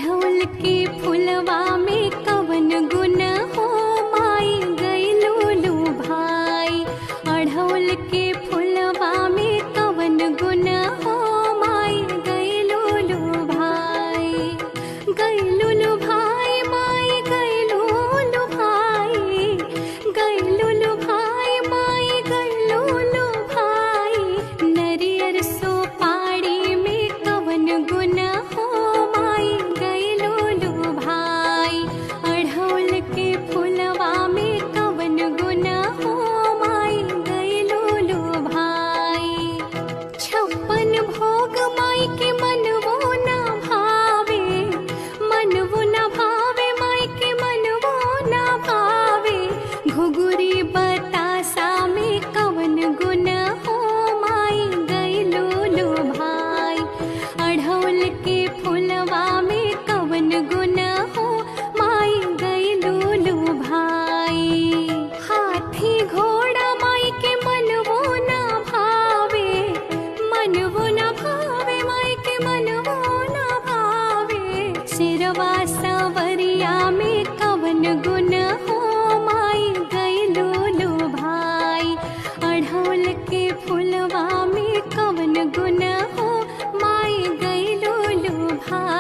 अढ़ौल के फुलवा में कवन गुण हो माई गइलो लो भाई। अढ़ौल के फुलवा में कवन गुण हो माई गइलो लो भाई। गइलो लो भाई माई गइलो लो भाई। गइलो लो भाई माई गइलो लो भाई। नरियर सोपाड़ी में कवन गुण हो माई गइलो लो भाई। अढ़ौल के फुलवा में कवन गुण हो माई गइलो लो भाई। छप्पन भोग माई के मनवो ना भावे। मनवो ना भावे माई के मनवो ना भावे। घुघुरी बतासा में कवन गुण हो माई गइलो लो भाई। अढ़ौल के फुलवा में कवन गुण हो माई गइलो लो भाई। हाथी घोड़ा माई के मनवो ना भावे। मनवो ना भावे माई के मनवो ना भावे। सिरवा सवरिया में कवन गुण